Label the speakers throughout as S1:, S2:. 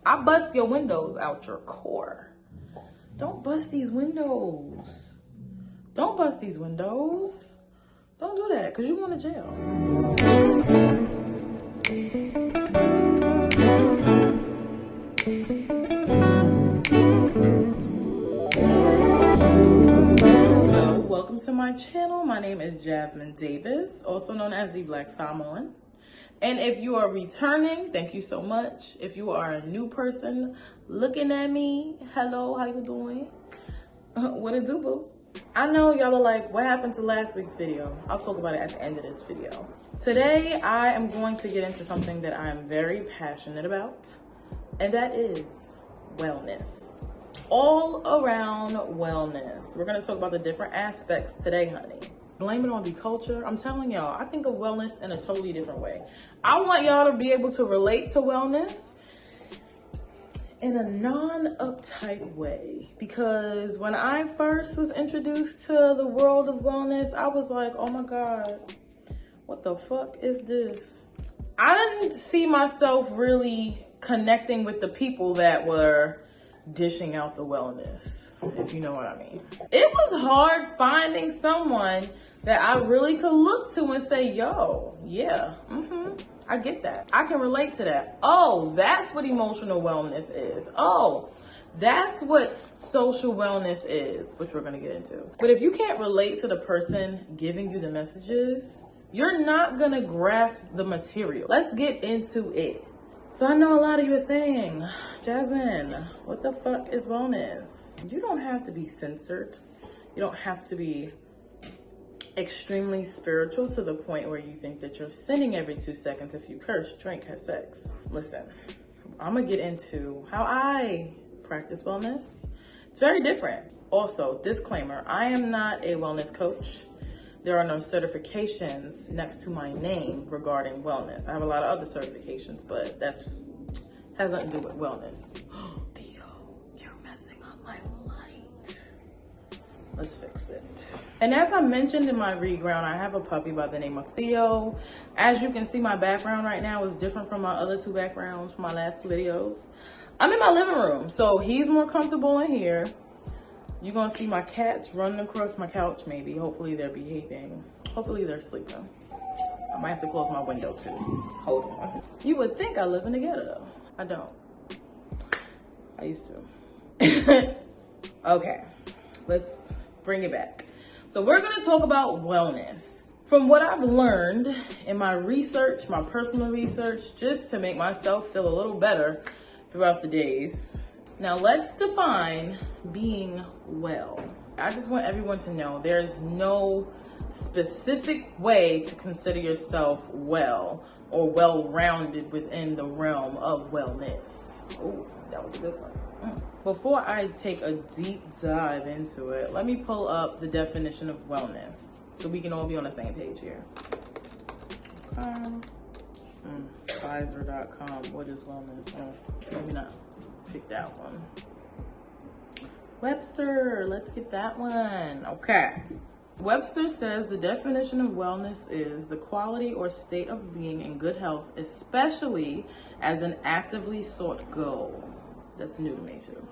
S1: I bust your windows out your core. Don't bust these windows. Don't bust these windows. Don't do that, because you're going to jail. Hello, welcome to my channel. My name is Jasmine Davis, also known as the Black Samoan. And if you are returning, thank you so much. If you are a new person looking at me, hello, how you doing? What it do, boo? I know y'all are like, what happened to last week's video? I'll talk about it at the end of this video. Today, I am going to get into something that I am very passionate about, and that is wellness. All around wellness. We're gonna talk about the different aspects today, honey. Blame it on the culture. I'm telling y'all, I think of wellness in a totally different way. I want y'all to be able to relate to wellness in a non-uptight way, because when I first was introduced to the world of wellness, I was like, oh my God, what the fuck is this? I didn't see myself really connecting with the people that were dishing out the wellness, if you know what I mean. It was hard finding someone that I really could look to and say, yo, yeah, I get that. I can relate to that. Oh, that's what emotional wellness is. Oh, that's what social wellness is, which we're gonna get into. But if you can't relate to the person giving you the messages, you're not gonna grasp the material. Let's get into it. So I know a lot of you are saying, Jasmine, what the fuck is wellness? You don't have to be censored. You don't have to be extremely spiritual to the point where you think that you're sinning every 2 seconds if you curse, drink, have sex. Listen, I'm gonna get into how I practice wellness. It's very different. Also, disclaimer, I am not a wellness coach. There are no certifications next to my name regarding wellness. I have a lot of other certifications, but that has nothing to do with wellness. Theo, you're messing up my light. Let's fix it. And as I mentioned in my reground, I have a puppy by the name of Theo. As you can see, my background right now is different from my other 2 backgrounds from my last 2 videos. I'm in my living room, so he's more comfortable in here. You're gonna see my cats running across my couch maybe. Hopefully they're behaving. Hopefully they're sleeping. I might have to close my window too. Hold on. You would think I live in the ghetto. I don't. I used to. Okay, let's bring it back. So we're gonna talk about wellness. From what I've learned in my research, my personal research, just to make myself feel a little better throughout the days. Now let's define being well. I just want everyone to know there's no specific way to consider yourself well or well-rounded within the realm of wellness. Oh, that was a good one. Before I take a deep dive into it, let me pull up the definition of wellness so we can all be on the same page here. Pfizer.com, what is wellness? Oh, maybe not. Pick that one. Webster, let's get that one. Okay. Webster says the definition of wellness is the quality or state of being in good health, especially as an actively sought goal. That's new to me too.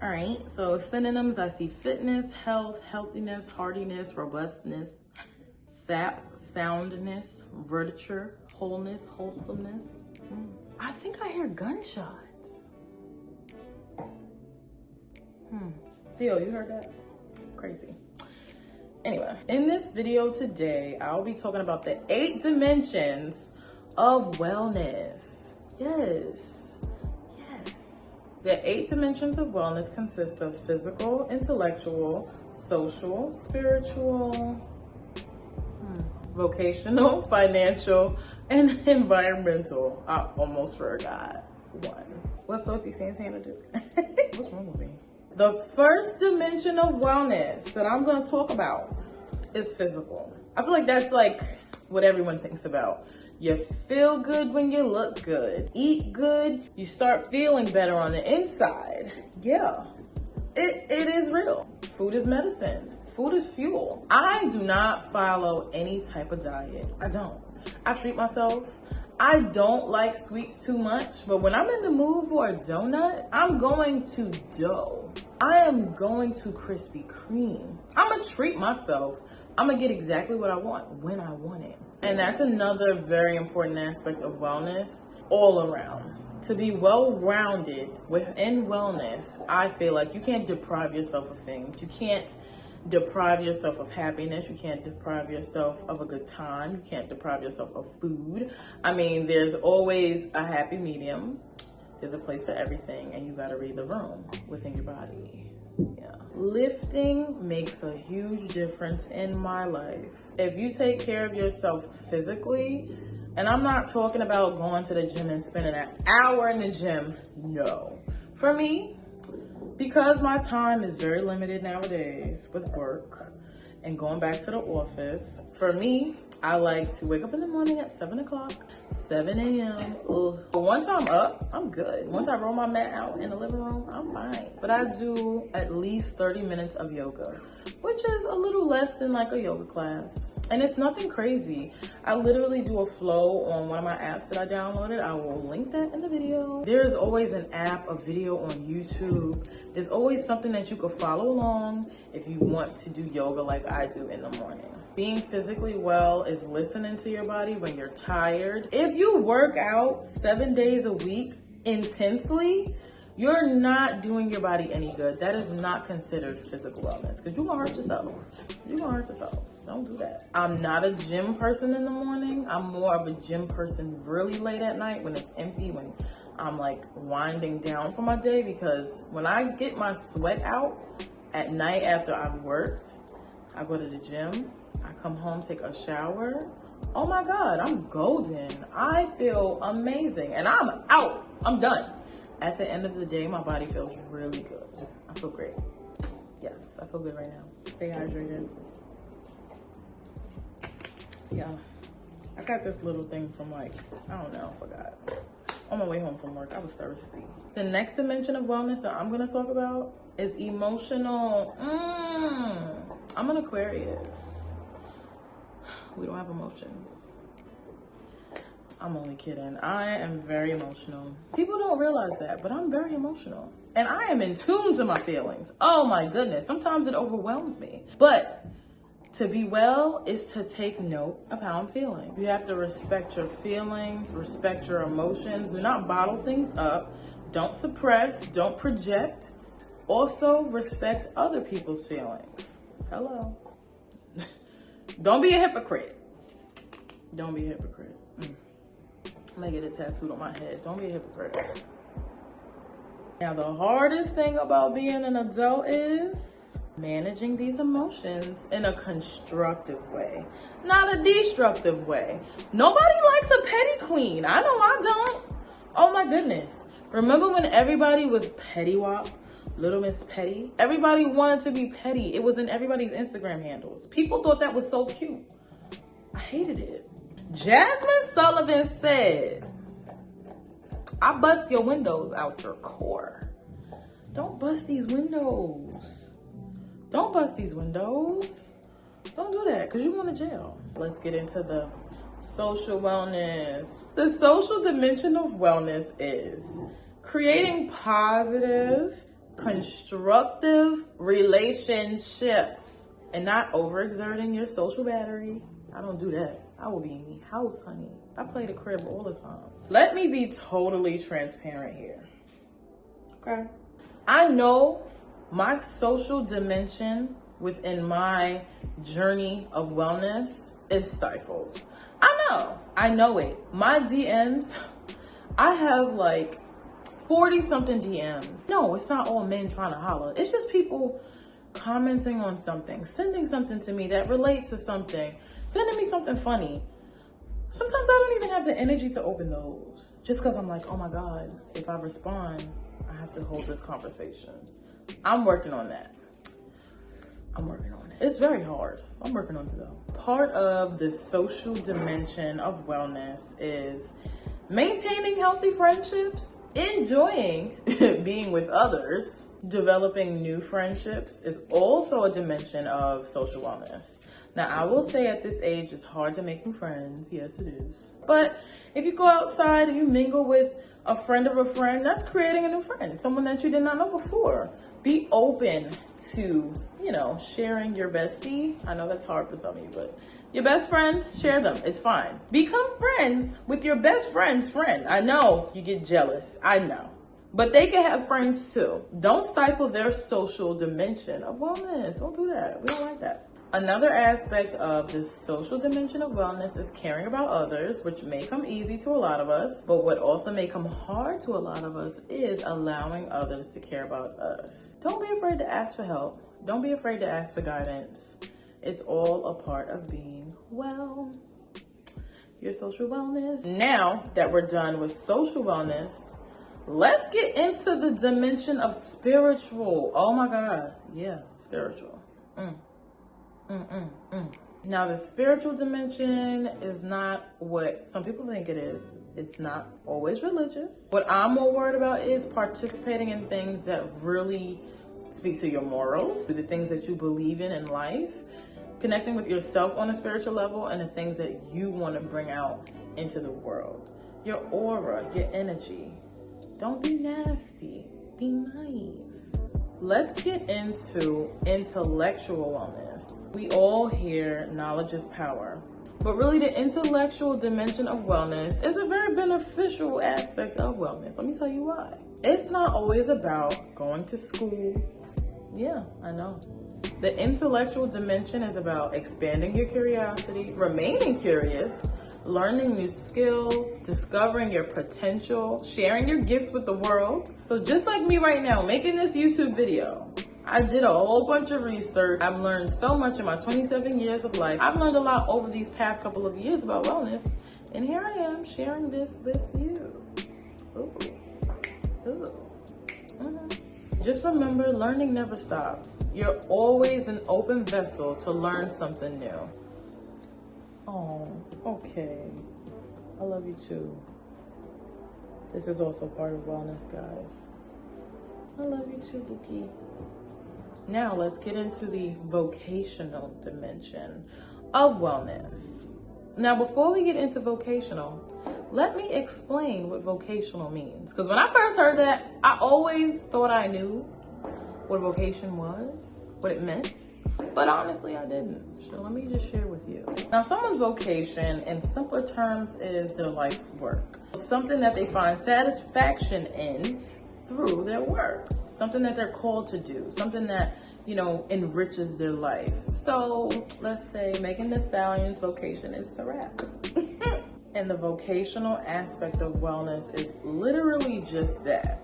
S1: All right, so synonyms, I see fitness, health, healthiness, hardiness, robustness, sap, soundness, virtue, wholeness, wholesomeness. I think I hear gunshots. Theo, you heard that? Crazy. Anyway, in this video today, I'll be talking about the 8 dimensions of wellness. Yes. The 8 dimensions of wellness consist of physical, intellectual, social, spiritual, vocational, financial, and environmental. I almost forgot one. What's Sophie Santana do? What's wrong with me? The first dimension of wellness that I'm going to talk about is physical. I feel like that's like what everyone thinks about. You feel good when you look good. Eat good, you start feeling better on the inside. Yeah, it is real. Food is medicine. Food is fuel. I do not follow any type of diet. I don't. I treat myself. I don't like sweets too much, but when I'm in the mood for a donut, I'm going to dough. I am going to Krispy Kreme. I'm gonna treat myself. I'm gonna get exactly what I want when I want it. And that's another very important aspect of wellness all around. To be well-rounded within wellness, I feel like you can't deprive yourself of things. You can't deprive yourself of happiness. You can't deprive yourself of a good time. You can't deprive yourself of food. I mean, there's always a happy medium. There's a place for everything, and you gotta read the room within your body. Yeah. Lifting makes a huge difference in my life. If you take care of yourself physically, and I'm not talking about going to the gym and spending an hour in the gym, no. For me, because my time is very limited nowadays with work and going back to the office, for me, I like to wake up in the morning at 7 o'clock, 7 a.m. But once I'm up, I'm good. Once I roll my mat out in the living room, I'm fine. But I do at least 30 minutes of yoga, which is a little less than like a yoga class. And it's nothing crazy. I literally do a flow on one of my apps that I downloaded. I will link that in the video. There's always an app, a video on YouTube. There's always something that you could follow along if you want to do yoga like I do in the morning. Being physically well is listening to your body when you're tired. If you work out 7 days a week intensely, you're not doing your body any good. That is not considered physical wellness because you're gonna hurt yourself. You're gonna hurt yourself. Don't do that. I'm not a gym person in the morning. I'm more of a gym person really late at night when it's empty, when I'm like winding down for my day, because when I get my sweat out at night after I've worked, I go to the gym, I come home, take a shower. Oh my God, I'm golden. I feel amazing and I'm out. I'm done. At the end of the day, my body feels really good. I feel great. Yes, I feel good right now. Stay hydrated. Yeah, I got this little thing from like, I don't know, I forgot. On my way home from work, I was thirsty. The next dimension of wellness that I'm gonna talk about is emotional. I'm an Aquarius. We don't have emotions. I'm only kidding. I am very emotional. People don't realize that, but I'm very emotional. And I am in tune to my feelings. Oh my goodness. Sometimes it overwhelms me. But to be well is to take note of how I'm feeling. You have to respect your feelings, respect your emotions. Do not bottle things up. Don't suppress, don't project. Also respect other people's feelings. Hello. Don't be a hypocrite. Don't be a hypocrite. I'm gonna get it tattooed on my head. Don't be a hypocrite. Now, the hardest thing about being an adult is managing these emotions in a constructive way, not a destructive way. Nobody likes a petty queen. I know I don't. Oh my goodness. Remember when everybody was Petty Wop, Little Miss Petty? Everybody wanted to be petty. It was in everybody's Instagram handles. People thought that was so cute. I hated it. Jasmine Sullivan said, I bust your windows out your core. Don't bust these windows. Don't bust these windows. Don't do that because you're going to jail. Let's get into the social wellness. The social dimension of wellness is creating positive, constructive relationships and not overexerting your social battery. I don't do that. I will be in the house, honey. I play the crib all the time. Let me be totally transparent here. Okay? I know my social dimension within my journey of wellness is stifled. I know it. My DMs, I have like 40 something DMs. No, it's not all men trying to holler. It's just people commenting on something, sending something to me that relates to something, sending me something funny. Sometimes I don't even have the energy to open those just because I'm like, oh my God, if I respond, I have to hold this conversation. I'm working on that. I'm working on it. It's very hard. I'm working on it though. Part of the social dimension of wellness is maintaining healthy friendships, enjoying being with others. Developing new friendships is also a dimension of social wellness. Now, I will say at this age, it's hard to make new friends. Yes, it is. But if you go outside and you mingle with a friend of a friend, that's creating a new friend, someone that you did not know before. Be open to, sharing your bestie. I know that's hard for some of you, but your best friend, share them. It's fine. Become friends with your best friend's friend. I know you get jealous. I know. But they can have friends too. Don't stifle their social dimension of wellness. Don't do that. We don't like that. Another aspect of the social dimension of wellness is caring about others, which may come easy to a lot of us, but what also may come hard to a lot of us is allowing others to care about us. Don't be afraid to ask for help. Don't be afraid to ask for guidance. It's all a part of being well. Your social wellness. Now that we're done with social wellness, let's get into the dimension of spiritual. Oh my God. Yeah, spiritual. Now, the spiritual dimension is not what some people think it is. It's not always religious. What I'm more worried about is participating in things that really speak to your morals, to the things that you believe in life, connecting with yourself on a spiritual level, and the things that you want to bring out into the world. Your aura, your energy. Don't be nasty. Be nice. Let's get into intellectual wellness. We all hear knowledge is power, but really the intellectual dimension of wellness is a very beneficial aspect of wellness. Let me tell you why. It's not always about going to school. Yeah, I know. The intellectual dimension is about expanding your curiosity, remaining curious, learning new skills, discovering your potential, sharing your gifts with the world. So just like me right now, making this YouTube video, I did a whole bunch of research. I've learned so much in my 27 years of life. I've learned a lot over these past couple of years about wellness. And here I am sharing this with you. Just remember, learning never stops. You're always an open vessel to learn something new. Oh, okay. I love you too. This is also part of wellness, guys. I love you too, Bookie. Now let's get into the vocational dimension of wellness. Now, before we get into vocational, let me explain what vocational means. Because when I first heard that, I always thought I knew what vocation was, what it meant. But honestly, I didn't. So let me just share with you. Now, someone's vocation, in simpler terms, is their life work. Something that they find satisfaction in through their work. Something that they're called to do. Something that, enriches their life. So let's say Megan Thee Stallion's vocation is to rap. And the vocational aspect of wellness is literally just that.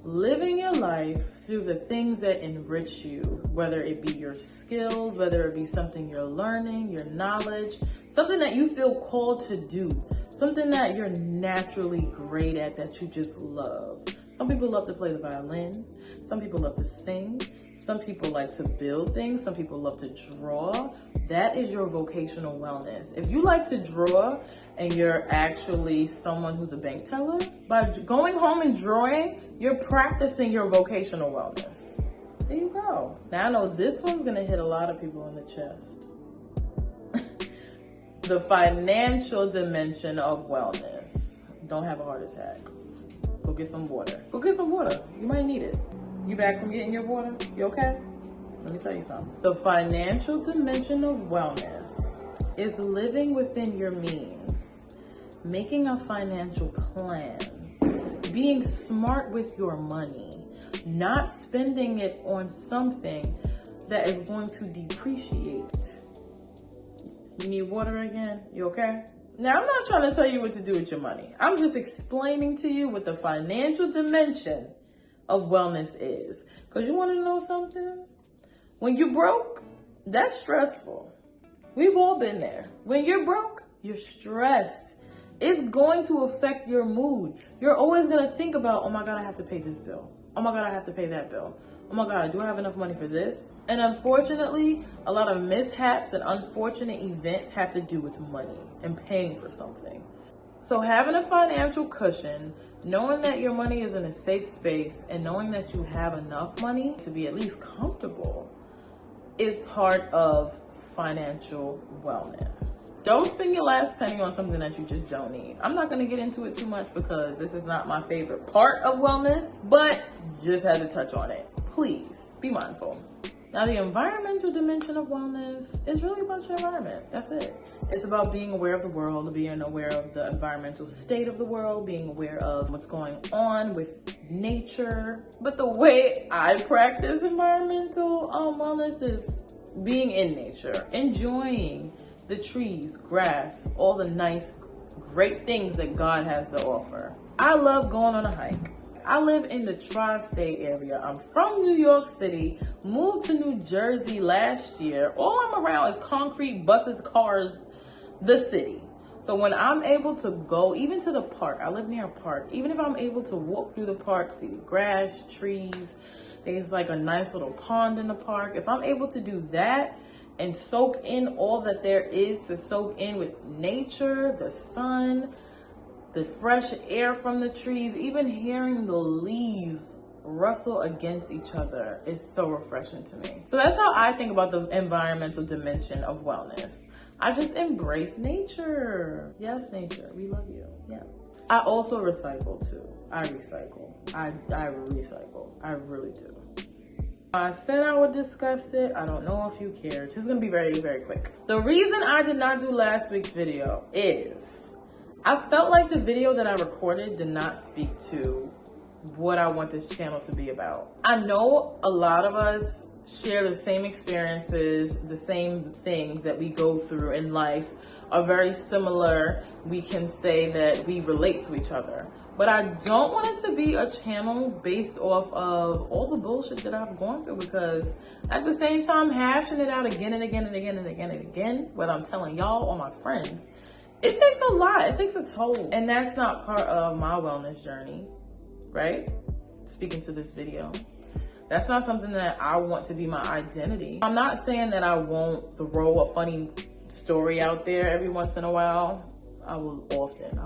S1: Living your life through the things that enrich you, whether it be your skills, whether it be something you're learning, your knowledge, something that you feel called to do, something that you're naturally great at, that you just love. Some people love to play the violin. Some people love to sing. Some people like to build things. Some people love to draw. That is your vocational wellness. If you like to draw and you're actually someone who's a bank teller, by going home and drawing, you're practicing your vocational wellness. There you go. Now I know this one's gonna hit a lot of people in the chest. The financial dimension of wellness. Don't have a heart attack. Go get some water. Go get some water. You might need it. You back from getting your water? You okay? Let me tell you something. The financial dimension of wellness is living within your means, making a financial plan, being smart with your money, not spending it on something that is going to depreciate. You need water again? You okay? Now, I'm not trying to tell you what to do with your money. I'm just explaining to you what the financial dimension of wellness is. Because you want to know something? When you're broke, that's stressful. We've all been there. When you're broke, you're stressed. It's going to affect your mood. You're always going to think about, oh my God, I have to pay this bill. Oh my God, I have to pay that bill. Oh my God, do I have enough money for this? And unfortunately, a lot of mishaps and unfortunate events have to do with money and paying for something. So having a financial cushion, knowing that your money is in a safe space, and knowing that you have enough money to be at least comfortable is part of financial wellness. Don't spend your last penny on something that you just don't need. I'm not going to get into it too much because this is not my favorite part of wellness, but just had to touch on it. Please be mindful. Now, the environmental dimension of wellness is really about your environment. That's it. It's about being aware of the world, being aware of the environmental state of the world, being aware of what's going on with nature. But the way I practice environmental wellness is being in nature, enjoying the trees, grass, all the nice, great things that God has to offer. I love going on a hike. I live in the tri-state area. I'm from New York City, moved to New Jersey last year. All I'm around is concrete, buses, cars, the city. So when I'm able to go, even to the park, I live near a park, even if I'm able to walk through the park, see the grass, trees, there's like a nice little pond in the park. If I'm able to do that and soak in all that there is to soak in with nature, the sun, the fresh air from the trees, even hearing the leaves rustle against each other is so refreshing to me. So that's how I think about the environmental dimension of wellness. I just embrace nature. Yes, nature, we love you. Yes. I also recycle too. I recycle. I recycle. I really do. I said I would discuss it. I don't know if you care. It's gonna be very, very quick. The reason I did not do last week's video is I felt like the video that I recorded did not speak to what I want this channel to be about. I know a lot of us share the same experiences, the same things that we go through in life are very similar. We can say that we relate to each other. But I don't want it to be a channel based off of all the bullshit that I've gone through, because at the same time, hashing it out again and again and again and again and again, whether I'm telling y'all or my friends, it takes a lot, it takes a toll. And that's not part of my wellness journey, right? Speaking to this video. That's not something that I want to be my identity. I'm not saying that I won't throw a funny story out there every once in a while. I will often.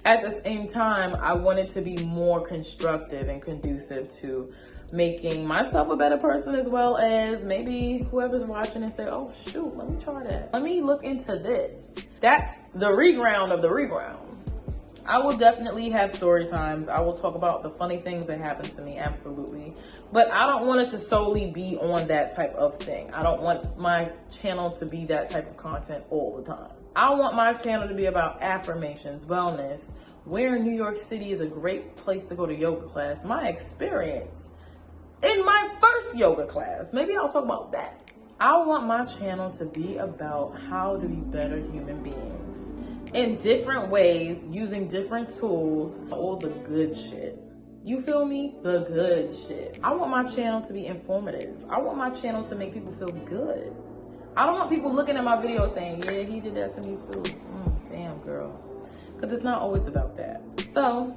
S1: At the same time, I want it to be more constructive and conducive to making myself a better person, as well as maybe whoever's watching and say, oh shoot, let me try that. Let me look into this. That's the reground of the reground. I will definitely have story times. I will talk about the funny things that happen to me, absolutely. But I don't want it to solely be on that type of thing. I don't want my channel to be that type of content all the time. I want my channel to be about affirmations, wellness, where in New York City is a great place to go to yoga class, my experience in my first yoga class. Maybe I'll talk about that. I want my channel to be about how to be better human beings in different ways, using different tools, all the good shit. You feel me? The good shit. I want my channel to be informative. I want my channel to make people feel good. I don't want people looking at my video saying, yeah, he did that to me too. Damn, girl. Because it's not always about that. So,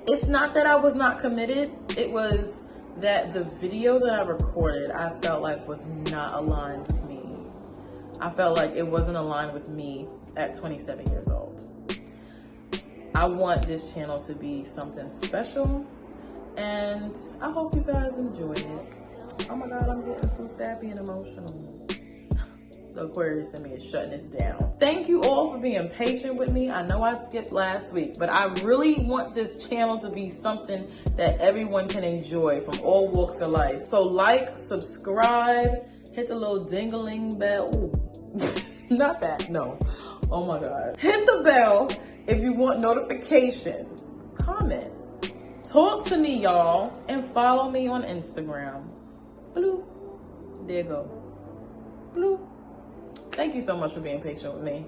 S1: it's not that I was not committed. It was that the video that I recorded, I felt like was not aligned with me. I felt like it wasn't aligned with me at 27 years old. I want this channel to be something special, and I hope you guys enjoy it. Oh my God, I'm getting so sappy and emotional. The Aquarius in me is shutting this down. Thank you all for being patient with me. I know I skipped last week, but I really want this channel to be something that everyone can enjoy from all walks of life. So like, subscribe, hit the little ding-a-ling bell. Ooh. Not that, no. Oh my God. Hit the bell if you want notifications. Comment. Talk to me, y'all, and follow me on Instagram. Bloop. There you go. Bloop. Thank you so much for being patient with me.